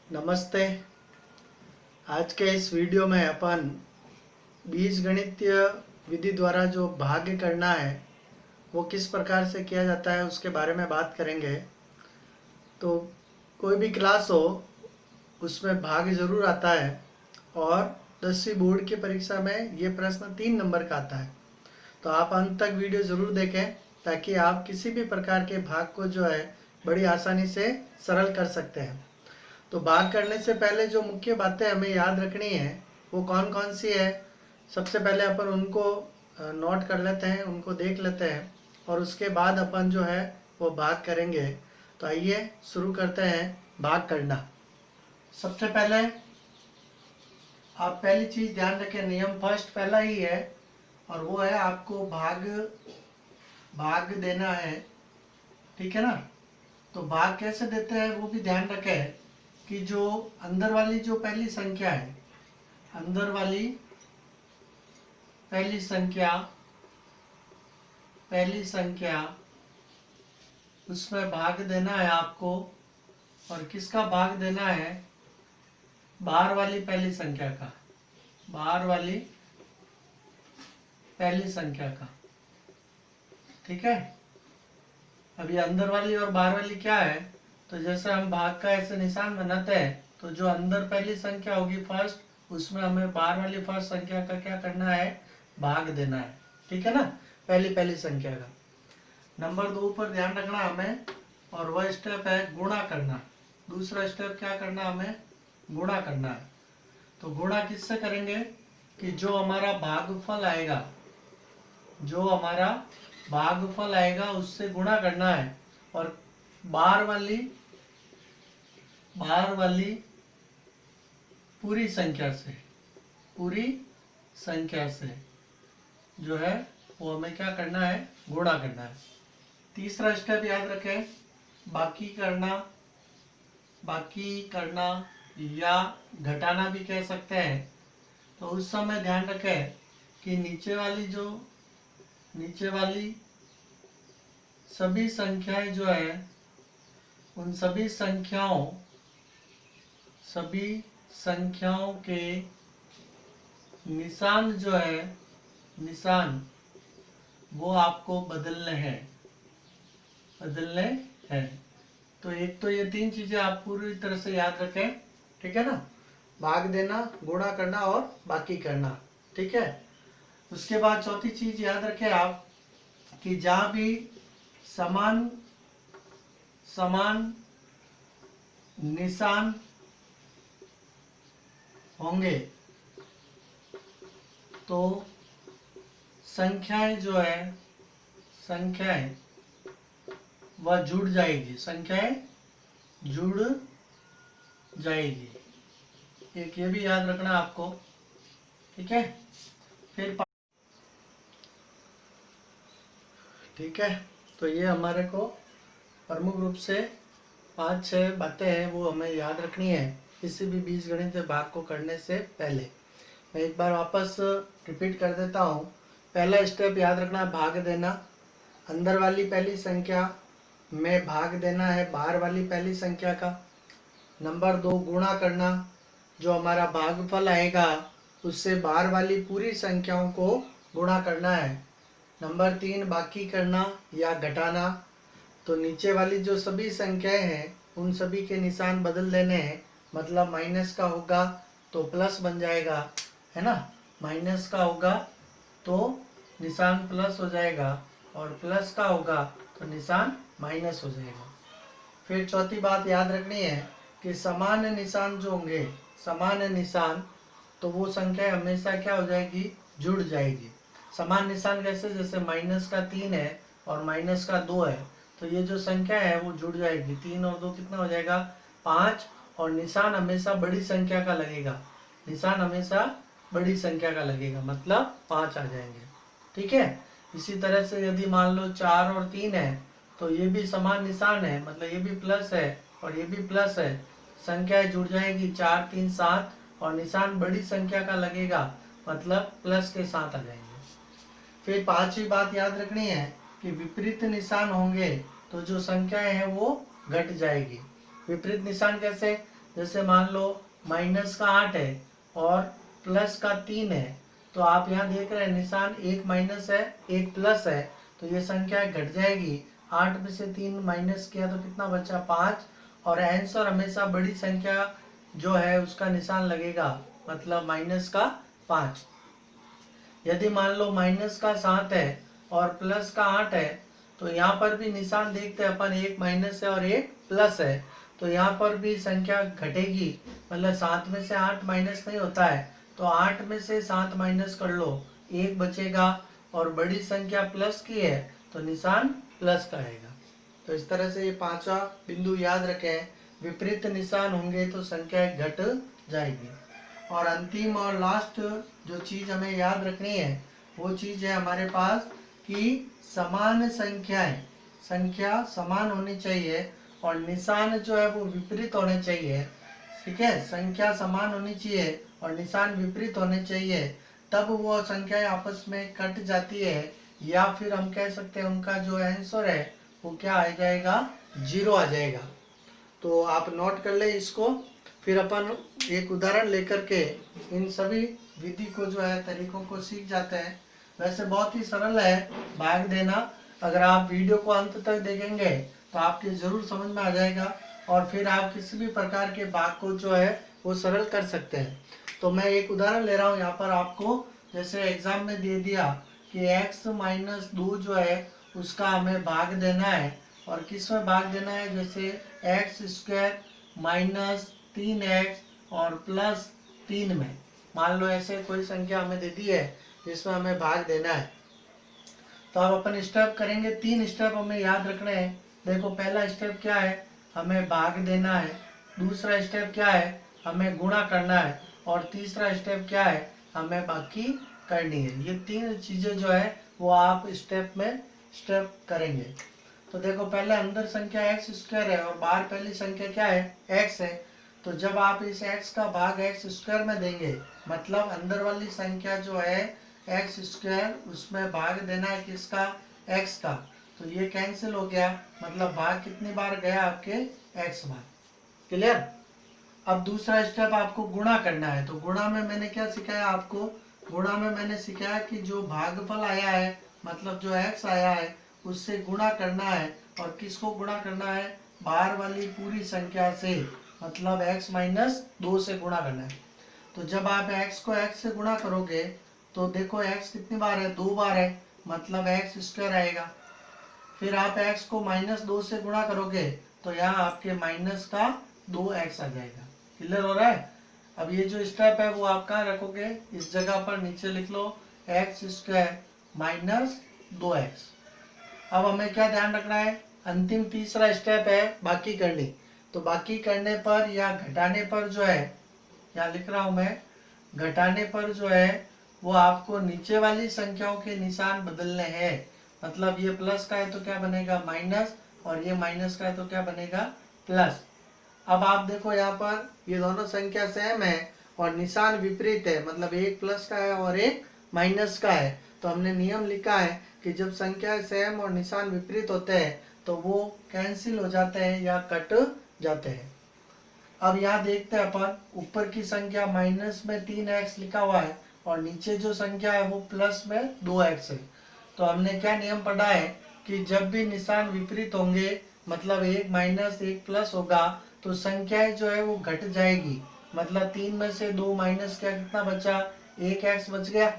नमस्ते। आज के इस वीडियो में अपन बीजगणितीय विधि द्वारा जो भाग्य करना है वो किस प्रकार से किया जाता है उसके बारे में बात करेंगे। तो कोई भी क्लास हो उसमें भाग्य जरूर आता है और 10वीं बोर्ड की परीक्षा में ये प्रश्न 3 नंबर का आता है। तो आप अंत तक वीडियो जरूर देखें ताकि आप किसी भी प्रकार के भाग को जो है बड़ी आसानी से सरल कर सकते हैं। तो भाग करने से पहले जो मुख्य बातें हमें याद रखनी है वो कौन कौन सी है, सबसे पहले अपन उनको नोट कर लेते हैं, उनको देख लेते हैं और उसके बाद अपन जो है वो भाग करेंगे। तो आइए शुरू करते हैं भाग करना। सबसे पहले आप पहली चीज ध्यान रखें, नियम फर्स्ट पहला ही है और वो है आपको भाग देना है। ठीक है ना। तो भाग कैसे देते हैं वो भी ध्यान रखें कि जो अंदर वाली जो पहली संख्या है, अंदर वाली पहली संख्या उसमें भाग देना है आपको। और किसका भाग देना है? बाहर वाली पहली संख्या का, बाहर वाली पहली संख्या का। ठीक है। अभी अंदर वाली और बाहर वाली क्या है? तो जैसे हम भाग का ऐसे निशान बनाते हैं तो जो अंदर पहली संख्या होगी फर्स्ट, उसमें हमें बाहर वाली फर्स्ट संख्या का क्या करना है? भाग देना है। ठीक है ना। पहली संख्या का। नंबर 2 पर ध्यान रखना हमें, और वह स्टेप है गुणा करना। दूसरा स्टेप क्या करना हमें? गुणा करना है। तो गुणा किससे करेंगे कि जो हमारा भागफल आएगा उससे गुणा करना है। और बाहर वाली पूरी संख्या से जो है वो हमें क्या करना है? गुणा करना है। तीसरा स्टेप याद रखें, बाकी करना या घटाना भी कह सकते हैं। तो उस समय ध्यान रखें कि नीचे वाली सभी संख्याएं जो है उन सभी संख्याओं के निशान जो है, निशान वो आपको बदलने हैं। तो एक तो ये 3 चीजें आप पूरी तरह से याद रखें। ठीक है ना। भाग देना, गुणा करना और बाकी करना। ठीक है। उसके बाद चौथी चीज याद रखें आप कि जहां भी समान निशान होंगे तो संख्याएं वह जुड़ जाएगी। एक ये भी याद रखना आपको। ठीक है। फिर ठीक है। तो ये हमारे को प्रमुख रूप से 5-6 बातें हैं वो हमें याद रखनी है किसी भी बीजगणित भाग को करने से पहले। मैं एक बार वापस रिपीट कर देता हूँ। पहला स्टेप याद रखना, भाग देना। अंदर वाली पहली संख्या में भाग देना है बाहर वाली पहली संख्या का। नंबर 2 गुणा करना, जो हमारा भागफल आएगा उससे बाहर वाली पूरी संख्याओं को गुणा करना है। नंबर 3 बाकी करना या घटाना, तो नीचे वाली जो सभी संख्याएं हैं उन सभी के निशान बदल देने हैं। मतलब माइनस का होगा तो प्लस बन जाएगा, है ना। माइनस का होगा तो निशान प्लस हो जाएगा और प्लस का होगा तो निशान माइनस हो जाएगा। फिर चौथी बात याद रखनी है कि समान निशान जो होंगे, समान निशान, तो वो संख्या हमेशा क्या हो जाएगी? जुड़ जाएगी। समान निशान कैसे? जैसे माइनस का 3 है और माइनस का 2 है, तो ये जो संख्या है वो जुड़ जाएगी। 3 और 2 कितना हो जाएगा? 5। और निशान हमेशा बड़ी संख्या का लगेगा, निशान हमेशा बड़ी संख्या का लगेगा, मतलब 5 आ जाएंगे। ठीक है। इसी तरह से यदि मान लो 4 और 3 है तो ये भी समान निशान है, मतलब ये भी प्लस है और ये भी प्लस है। संख्याएं जुड़ जाएगी, 4 3 7, और निशान बड़ी संख्या का लगेगा, मतलब प्लस के साथ आ जाएंगे। फिर 5वीं बात याद रखनी है कि विपरीत निशान होंगे तो जो संख्याएं हैं वो घट जाएगी। विपरीत निशान कैसे? जैसे मान लो माइनस का 8 है और प्लस का 3 है, तो आप यहाँ देख रहे हैं निशान, एक माइनस है एक प्लस है, तो ये संख्या घट जाएगी। 8 में से 3 माइनस किया तो कितना बचा, 5। और आंसर हमेशा बड़ी संख्या जो है उसका निशान लगेगा, मतलब माइनस का 5। यदि मान लो माइनस का 7 है और प्लस का 8 है, तो यहाँ पर भी निशान देखते हैं अपन, एक माइनस है और एक प्लस है, तो यहाँ पर भी संख्या घटेगी, मतलब 7 में से 8 माइनस नहीं होता है, तो 8 में से 7 माइनस कर लो, एक बचेगा, और बड़ी संख्या प्लस की है तो निशान प्लस का आएगा। तो इस तरह से ये पांचवा बिंदु याद रखें, विपरीत निशान होंगे तो संख्या घट जाएगी। और अंतिम और लास्ट जो चीज हमें याद रखनी है वो चीज है हमारे पास कि समान संख्याएं, संख्या समान होनी चाहिए और निशान जो है वो विपरीत होने चाहिए। ठीक है, संख्या समान होनी चाहिए और निशान विपरीत होने चाहिए, तब वो संख्याएं आपस में कट जाती है, या फिर हम कह सकते हैं उनका जो आंसर है वो क्या आ जाएगा, 0 आ जाएगा। तो आप नोट कर ले इसको, फिर अपन एक उदाहरण लेकर के इन सभी विधि को जो है तरीकों को सीख जाते हैं। वैसे बहुत ही सरल है भाग देना, अगर आप वीडियो को अंत तक देखेंगे तो आपके जरूर समझ में आ जाएगा, और फिर आप किसी भी प्रकार के भाग को जो है वो सरल कर सकते हैं। तो मैं एक उदाहरण ले रहा हूँ यहाँ पर आपको, जैसे एग्जाम में दे दिया कि x माइनस 2 जो है उसका हमें भाग देना है, और किस में भाग देना है, जैसे एक्स स्क्वायर माइनस 3x और प्लस 3 में, मान लो ऐसे कोई संख्या हमें दे दी है जिसमें हमें भाग देना है। तो अब अपन स्टेप करेंगे, 3 स्टेप हमें याद रखने हैं। देखो पहला स्टेप क्या है, हमें भाग देना है, दूसरा स्टेप क्या है, हमें गुणा करना है, और तीसरा स्टेप क्या है, हमें बाकी करनी है। ये 3 चीजें जो है वो आप स्टेप में स्टेप करेंगे। तो देखो पहले अंदर संख्या एक्स स्क्वायर है और बाहर पहली संख्या क्या है, एक्स है, तो जब आप इस एक्स का भाग एक्स स्क्वायर में देंगे, मतलब अंदर वाली संख्या जो है एक्स स्क्वायर, उसमें भाग देना है किसका, एक्स का, तो ये कैंसिल हो गया, मतलब भाग कितनी बार गया आपके, एक्स बार। क्लियर। अब दूसरा स्टेप आपको गुणा करना है, तो गुणा में मैंने क्या सिखाया आपको, गुणा में मैंने सिखाया कि जो भागफल आया है, मतलब जो एक्स आया है उससे गुणा करना है, और किसको गुणा करना है, बाहर वाली पूरी संख्या से, मतलब x माइनस 2 से गुणा करना है। तो जब आप x को x से गुणा करोगे तो देखो x कितनी बार है, 2 बार है, मतलब एक्स स्क्वायर आएगा। फिर आप x को माइनस 2 से गुणा करोगे तो यहाँ आपके माइनस का 2x आ जाएगा। क्लियर हो रहा है। अब ये जो स्टेप है वो आप कहाँ रखोगे, इस जगह पर नीचे लिख लो एक्स स्क्वायर माइनस 2x। अब हमें क्या ध्यान रखना है, अंतिम तीसरा स्टेप है बाकी करनी, तो बाकी करने पर या घटाने पर जो है, यहाँ लिख रहा हूं मैं, घटाने पर जो है वो आपको नीचे वाली संख्याओं के निशान बदलने हैं, मतलब ये प्लस का है तो क्या बनेगा माइनस, और ये माइनस का है तो क्या बनेगा प्लस। अब आप देखो यहाँ पर ये दोनों संख्या सेम है और निशान विपरीत है, मतलब एक प्लस का है और एक माइनस का है, तो हमने नियम लिखा है कि जब संख्याएं सेम और निशान विपरीत होते हैं तो वो कैंसिल हो जाते हैं या कट जाते हैं। अब यहाँ देखते हैं अपन, ऊपर की संख्या माइनस में 3x लिखा हुआ है और नीचे जो संख्या है वो प्लस में 2x है, तो हमने क्या नियम पढ़ा है कि जब भी निशान विपरीत होंगे, मतलब एक माइनस एक प्लस होगा, तो संख्याएं जो है वो घट जाएगी, मतलब 3 में से 2 माइनस क्या, कितना बचा, 1x बच गया,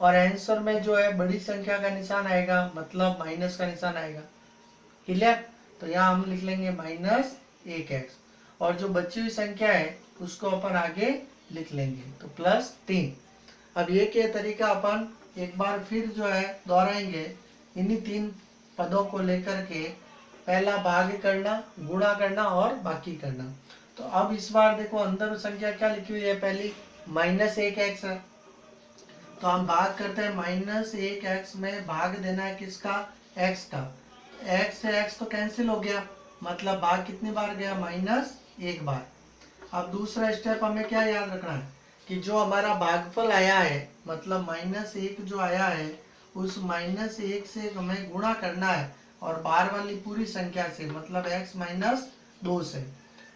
और आंसर में जो है बड़ी संख्या का निशान आएगा, मतलब माइनस का निशान आएगा। क्लियर। तो यहाँ हम लिख लेंगे माइनस 1x, और जो बची हुई संख्या है उसको अपन आगे लिख लेंगे, तो प्लस 3। अब ये क्या तरीका अपन एक बार फिर जो है दोहराएंगे, इन्हीं 3 पदों को लेकर के, पहला भाग करना, गुणा करना और बाकी करना। तो अब इस बार देखो अंदर संख्या क्या लिखी हुई है, पहली माइनस 1x है, तो हम भाग करते हैं, माइनस 1x में भाग देना है किसका, x का, x से x तो कैंसिल हो गया, मतलब भाग कितनी बार गया, माइनस 1 बार। अब दूसरा स्टेप हमें क्या याद रखना है कि जो हमारा भागफल आया है, मतलब माइनस 1 जो आया है, उस माइनस 1 से हमें गुणा करना है, और बाहर वाली पूरी संख्या से, मतलब x माइनस 2 से।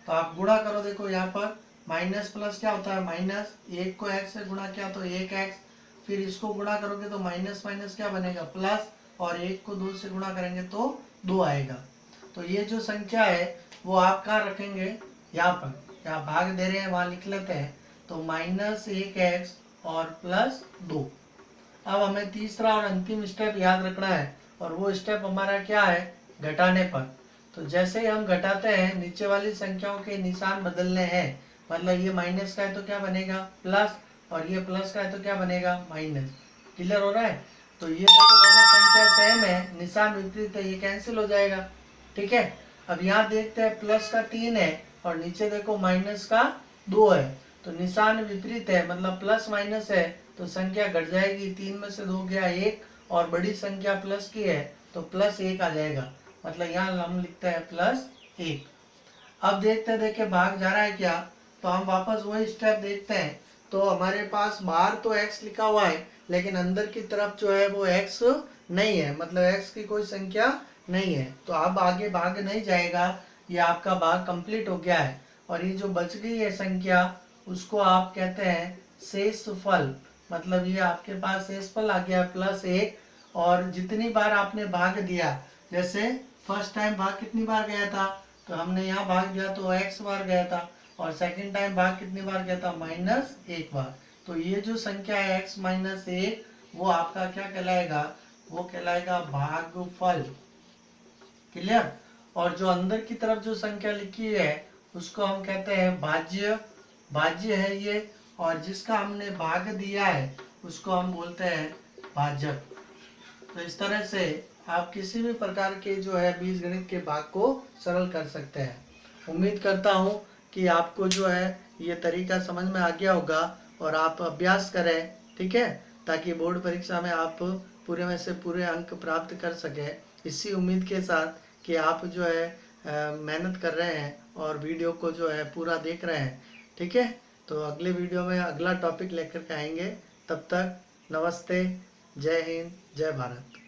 तो आप गुणा करो, देखो यहाँ पर माइनस प्लस क्या होता है, माइनस, एक को x से गुणा किया तो 1x, फिर इसको गुणा करोगे तो माइनस माइनस क्या बनेगा, प्लस, और एक को 2 से गुणा करेंगे तो 2 आएगा। तो ये जो संख्या है वो आप कहाँ रखेंगे, यहाँ पर, यहाँ भाग दे रहे हैं वहां लिख लेते हैं। तो -1x और +2। अब हमें तीसरा और अंतिम स्टेप याद रखना है, और वो स्टेप हमारा क्या है, घटाने पर। तो जैसे ही हम घटाते हैं नीचे वाली संख्याओं के निशान बदलने हैं, मतलब ये माइनस का है तो क्या बनेगा, प्लस, और ये प्लस का है तो क्या बनेगा, माइनस। क्लियर हो रहा है। तो ये देखो दोनों संख्या सेम है, निशान विपरीत है, ये कैंसिल हो जाएगा। ठीक है। अब यहाँ देखते हैं प्लस का 3 है और नीचे देखो माइनस का 2 है, तो निशान विपरीत है, मतलब प्लस माइनस है तो संख्या घट जाएगी। 3 में से 2 गया 1, और बड़ी संख्या प्लस की है तो +1 आ जाएगा, मतलब यहाँ हम लिखते हैं +1। अब देखते देखिए भाग जा रहा है क्या, तो हम वापस वही स्टेप देखते हैं। तो हमारे पास बाहर तो x लिखा हुआ है, लेकिन अंदर की तरफ जो है वो x नहीं है, मतलब x की कोई संख्या नहीं है। तो अब आगे भाग नहीं जाएगा, ये आपका भाग कंप्लीट हो गया है। और ये जो बच गई है संख्या, उसको आप कहते हैं शेषफल, मतलब ये आपके पास शेषफल आ गया +1। और जितनी बार आपने भाग दिया, जैसे फर्स्ट टाइम भाग कितनी बार गया था, तो हमने यहाँ भाग दिया तो x बार गया था, और सेकंड टाइम भाग कितनी बार गया था, -1 बार। तो ये जो संख्या है x - 1, वो आपका क्या कहलाएगा, वो कहलाएगा भागफल। क्लियर। और जो अंदर की तरफ जो संख्या लिखी है उसको हम कहते हैं भाज्य, भाज्य है ये, और जिसका हमने भाग दिया है उसको हम बोलते हैं भाजक। तो इस तरह से आप किसी भी प्रकार के जो है बीजगणित के भाग को सरल कर सकते हैं। उम्मीद करता हूँ कि आपको जो है ये तरीका समझ में आ गया होगा, और आप अभ्यास करें, ठीक है, ताकि बोर्ड परीक्षा में आप पूरे में से पूरे अंक प्राप्त कर सकें। इसी उम्मीद के साथ कि आप जो है मेहनत कर रहे हैं और वीडियो को जो है पूरा देख रहे हैं। ठीक है, तो अगले वीडियो में अगला टॉपिक लेकर के आएंगे। तब तक नमस्ते, जय हिंद, जय भारत।